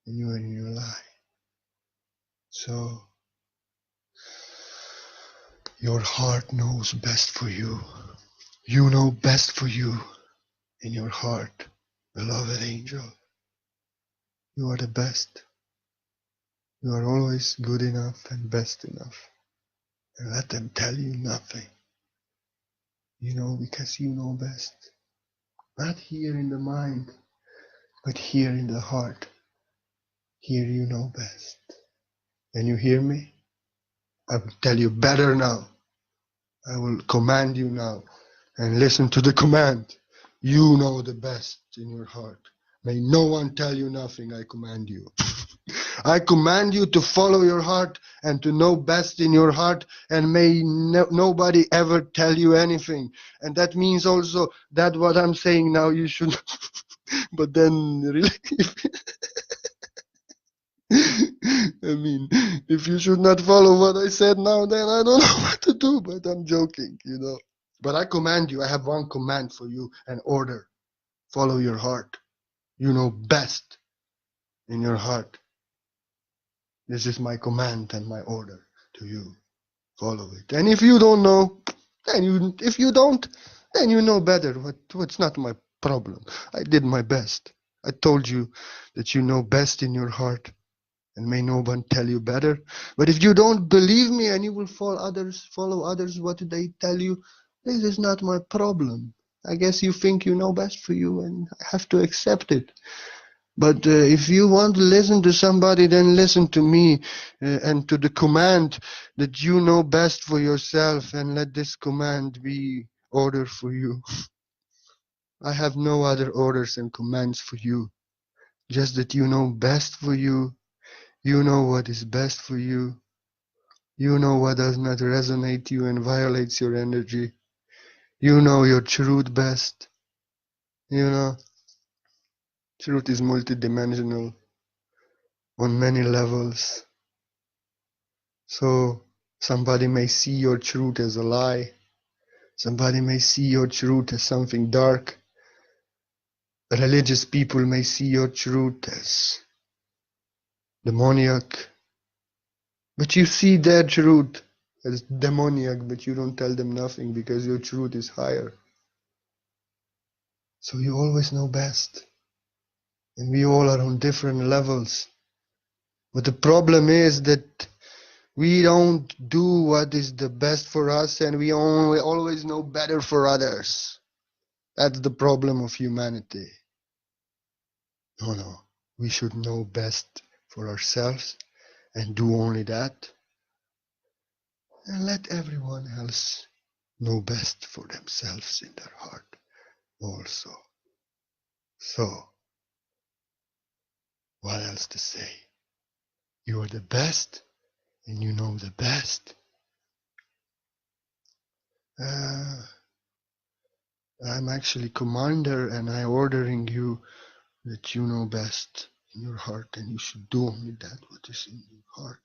and you are in your lie. So your heart knows best for you. You know best for you in your heart, beloved angel. You are the best. You are always good enough and best enough. And let them tell you nothing. You know, because you know best. Not here in the mind, but here in the heart. Here you know best. And you hear me? I will tell you better now. I will command you now. And listen to the command. You know the best in your heart. May no one tell you nothing, I command you. I command you to follow your heart and to know best in your heart, and may nobody ever tell you anything. And that means also that what I'm saying now you should, but then really, I mean, if you should not follow what I said now, then I don't know what to do, but I'm joking, you know. But I command you, I have one command for you, an order. Follow your heart. You know best in your heart. This is my command and my order to you. Follow it. And if you don't know, if you don't, then you know better. What's not my problem. I did my best. I told you that you know best in your heart, and may no one tell you better. But if you don't believe me and you will follow others what they tell you, this is not my problem. I guess you think you know best for you, and I have to accept it. But if you want to listen to somebody, then listen to me and to the command that you know best for yourself, and let this command be order for you. I have no other orders and commands for you. Just that you know best for you. You know what is best for you. You know what does not resonate you and violates your energy. You know your truth best. You know, truth is multidimensional on many levels. So somebody may see your truth as a lie. Somebody may see your truth as something dark. Religious people may see your truth as demoniac. But you see their truth as demoniac, but you don't tell them nothing because your truth is higher. So you always know best. And we all are on different levels. But the problem is that we don't do what is the best for us, and we always know better for others. That's the problem of humanity. No. We should know best for ourselves and do only that. And let everyone else know best for themselves in their heart also. So, what else to say? You are the best and you know the best. I'm actually commander and I'm ordering you that you know best in your heart and you should do only that what is in your heart.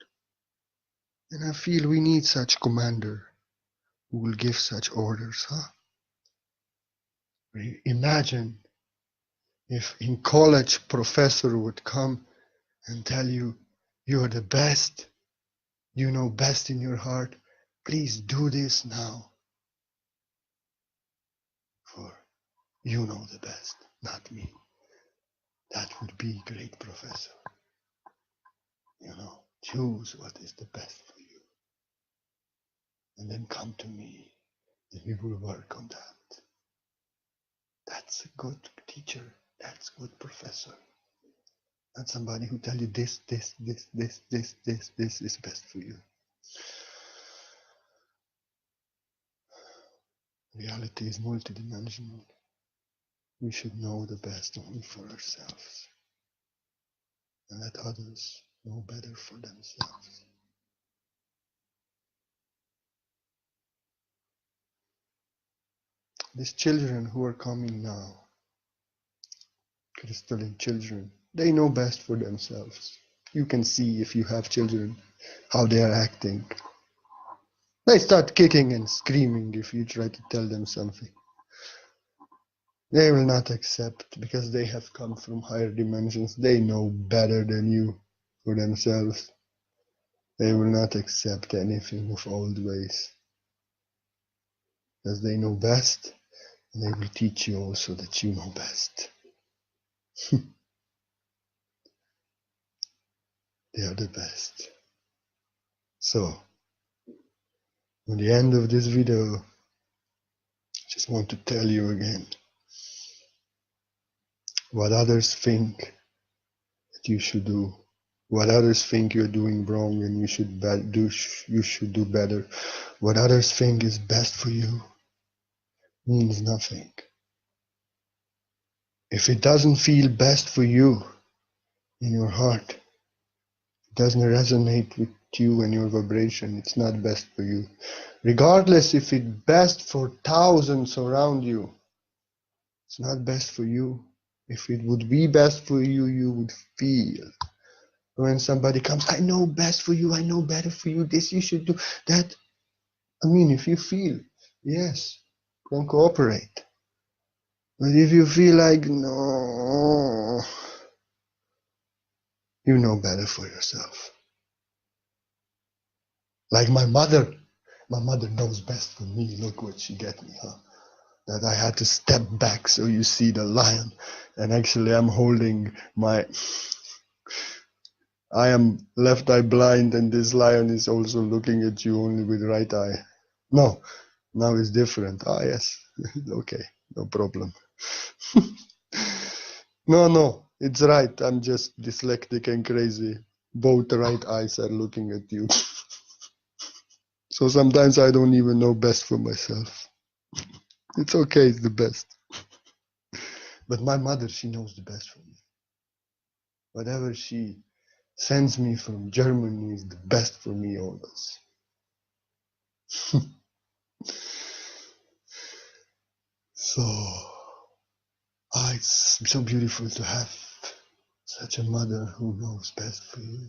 And I feel we need such commander who will give such orders, huh? Imagine if in college professor would come and tell you, you're the best, you know best in your heart, please do this now, for you know the best, not me. That would be great, professor. You know, choose what is the best for you. And then come to me, and we will work on that. That's a good teacher. That's a good professor. Not somebody who tell you this is best for you. Reality is multidimensional. We should know the best only for ourselves and let others know better for themselves. These children who are coming now, crystalline children, they know best for themselves. You can see if you have children how they are acting. They start kicking and screaming if you try to tell them something. They will not accept because they have come from higher dimensions. They know better than you for themselves. They will not accept anything of old ways because they know best, and they will teach you also that you know best. They are the best. So, at the end of this video, I just want to tell you again what others think that you should do, what others think you're doing wrong and you should do better. What others think is best for you means nothing. If it doesn't feel best for you in your heart, it doesn't resonate with you and your vibration, it's not best for you. Regardless if it's best for thousands around you, it's not best for you. If it would be best for you, you would feel. When somebody comes, I know best for you, I know better for you, this you should do, that. I mean, if you feel, yes, then cooperate. But if you feel like, no, you know better for yourself. Like my mother knows best for me. Look what she get me, huh? That I had to step back so you see the lion. And actually I'm holding I am left eye blind and this lion is also looking at you only with right eye. No, now it's different. Ah, yes. Okay, no problem. No. It's right, I'm just dyslexic and crazy. Both right eyes are looking at you. So sometimes I don't even know best for myself. It's okay, it's the best. But my mother, she knows the best for me. Whatever she sends me from Germany is the best for me always. So, it's so beautiful to have such a mother who knows best for you.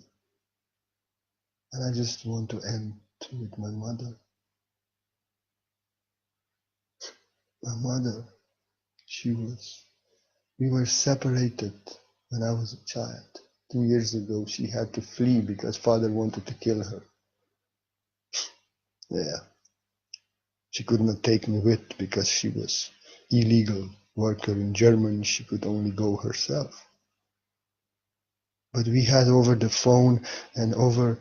And I just want to end with my mother. My mother, we were separated when I was a child. 2 years ago, she had to flee because father wanted to kill her. Yeah. She could not take me with because she was illegal worker in Germany. She could only go herself. But we had over the phone and over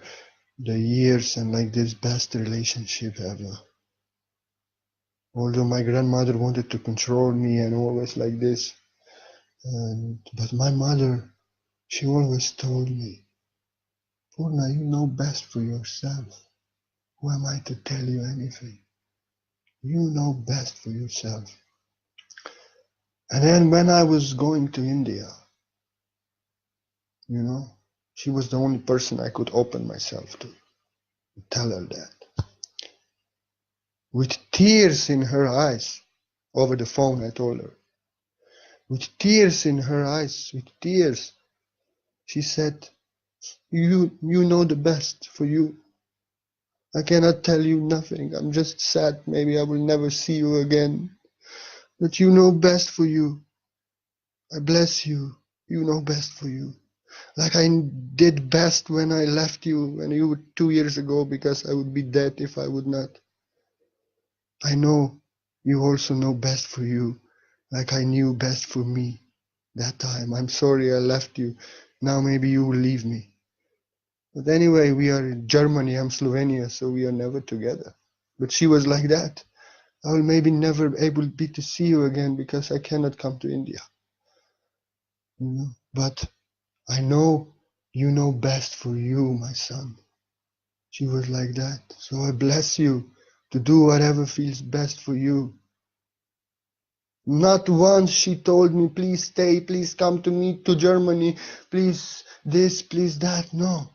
the years and like this best relationship ever. Although my grandmother wanted to control me and always like this, but my mother, she always told me, Purna, you know best for yourself. Who am I to tell you anything? You know best for yourself. And then when I was going to India, you know, she was the only person I could open myself to tell her that. With tears in her eyes, over the phone I told her. With tears in her eyes, with tears, she said, you know the best for you. I cannot tell you nothing. I'm just sad. Maybe I will never see you again. But you know best for you. I bless you. You know best for you. Like I did best when I left you when you were 2 years ago because I would be dead if I would not. I know you also know best for you. Like I knew best for me that time. I'm sorry I left you. Now maybe you will leave me. But anyway, we are in Germany, I'm Slovenia, so we are never together. But she was like that. I will maybe never able be to see you again because I cannot come to India. You know? But I know you know best for you, my son. She was like that. So I bless you to do whatever feels best for you. Not once she told me, please stay, please come to me to Germany, please this, please that. No.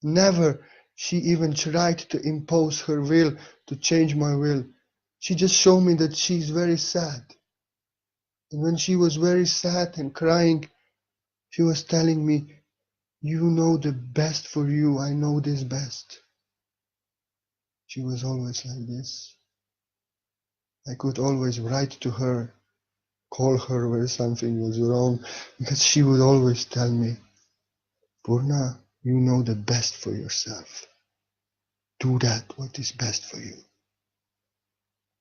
Never. She even tried to impose her will, to change my will. She just showed me that she's very sad. And when she was very sad and crying, she was telling me, you know the best for you, I know this best. She was always like this. I could always write to her, call her where something was wrong, because she would always tell me, Purna, you know the best for yourself. Do that, what is best for you.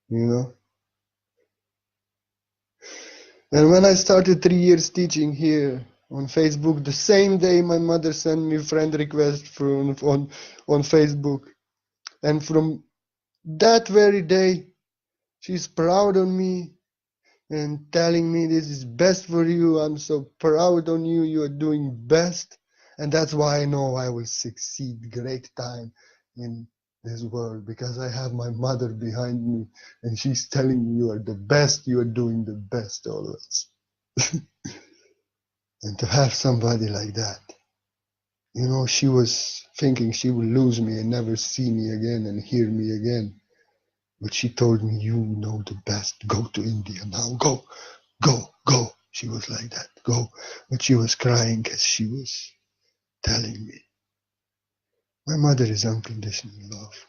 You know? And when I started 3 years teaching here on Facebook, the same day my mother sent me a friend request on Facebook. And from that very day, she's proud on me and telling me this is best for you. I'm so proud on you. You are doing best. And that's why I know I will succeed great time in this world, because I have my mother behind me and she's telling me you are the best. You are doing the best always. And to have somebody like that, you know, she was thinking she would lose me and never see me again and hear me again. But she told me, you know the best. Go to India now. Go, go, go. She was like that. Go. But she was crying as she was telling me. My mother is unconditional love.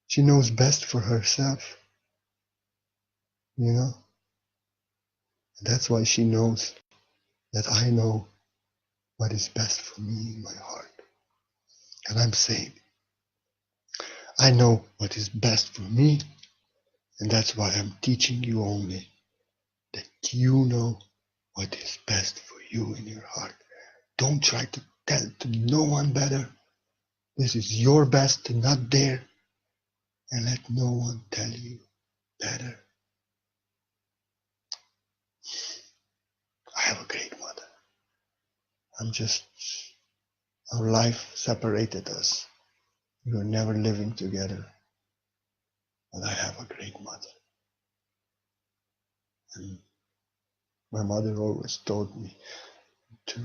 She knows best for herself, you know. And that's why she knows that I know what is best for me in my heart. And I'm saying, I know what is best for me. And that's why I'm teaching you only that you know what is best for you in your heart. Don't try to tell to no one better. This is your best, not there. And let no one tell you better. I have a great mother. Our life separated us. We were never living together. But I have a great mother. And my mother always told me to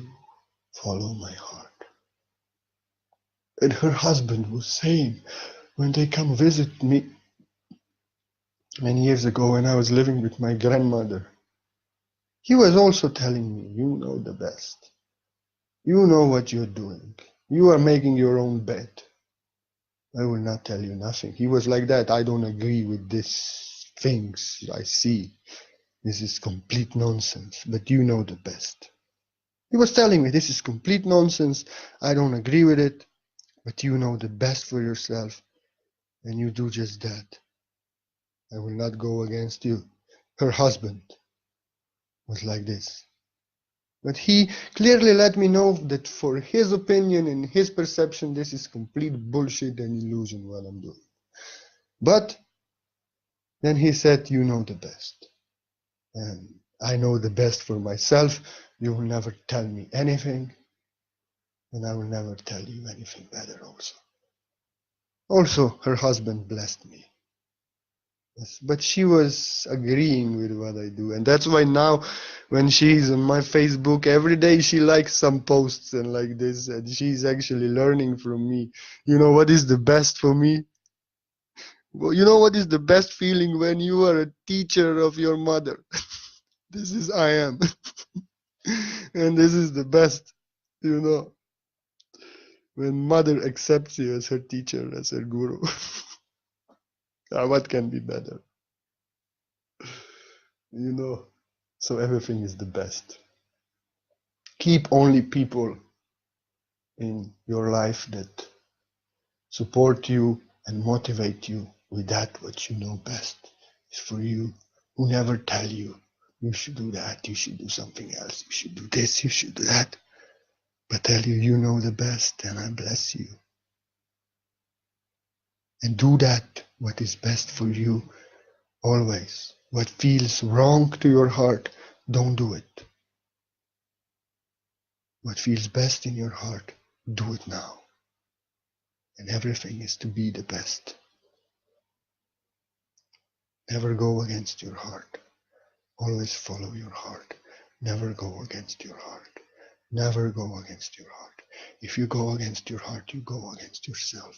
follow my heart. And her husband was saying, when they come visit me many years ago when I was living with my grandmother, he was also telling me, you know the best. You know what you're doing. You are making your own bed. I will not tell you nothing. He was like that. I don't agree with these things I see. This is complete nonsense, but you know the best. He was telling me this is complete nonsense. I don't agree with it, but you know the best for yourself, and you do just that. I will not go against you. Her husband was like this. But he clearly let me know that for his opinion and his perception, this is complete bullshit and illusion what I'm doing. But then he said, you know the best. And I know the best for myself. You will never tell me anything. And I will never tell you anything better also. Also, her husband blessed me. Yes, but she was agreeing with what I do. And that's why now when she's on my Facebook, every day she likes some posts and like this. And she's actually learning from me. You know what is the best for me? Well, you know what is the best feeling when you are a teacher of your mother? This is I am. And this is the best, you know, when mother accepts you as her teacher, as her guru. What can be better? You know, so everything is the best. Keep only people in your life that support you and motivate you with that what you know best is for you, who never tell you you should do that, you should do something else, you should do this, you should do that, but tell you you know the best and I bless you. And do that what is best for you always. What feels wrong to your heart, don't do it. What feels best in your heart, do it now. And everything is to be the best. Never go against your heart. Always follow your heart. Never go against your heart. Never go against your heart. If you go against your heart, you go against yourself.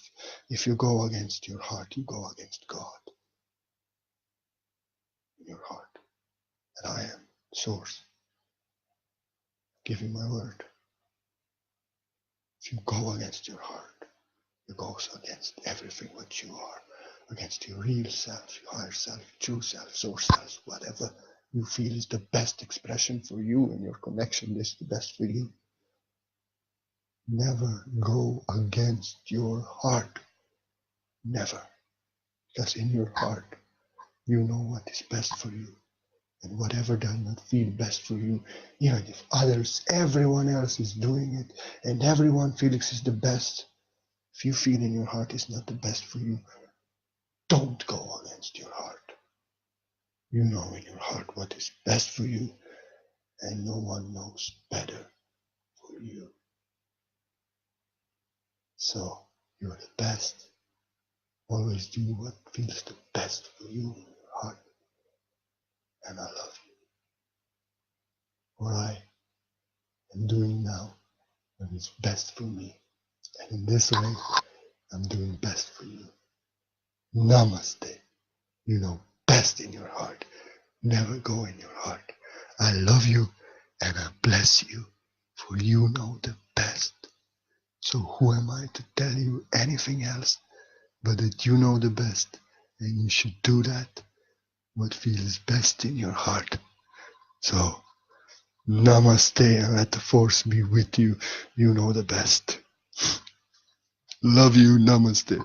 If you go against your heart, you go against God. In your heart. And I am source. Give you my word. If you go against your heart, you go against everything what you are. Against your real self, your higher self, true self, source self, whatever you feel is the best expression for you and your connection is the best for you. Never go against your heart. Never. Because in your heart, you know what is best for you. And whatever does not feel best for you, even if everyone else is doing it, and everyone feels is the best, if you feel in your heart is not the best for you, don't go against your heart. You know in your heart what is best for you, and no one knows better for you. So, you're the best. Always do what feels the best for you in your heart. And I love you. What I am doing now, what is best for me. And in this way, I'm doing best for you. Namaste. You know best in your heart. Never go in your heart. I love you and I bless you, for you know the best. So who am I to tell you anything else but that you know the best and you should do that what feels best in your heart. So namaste and let the force be with you. You know the best. Love you. Namaste.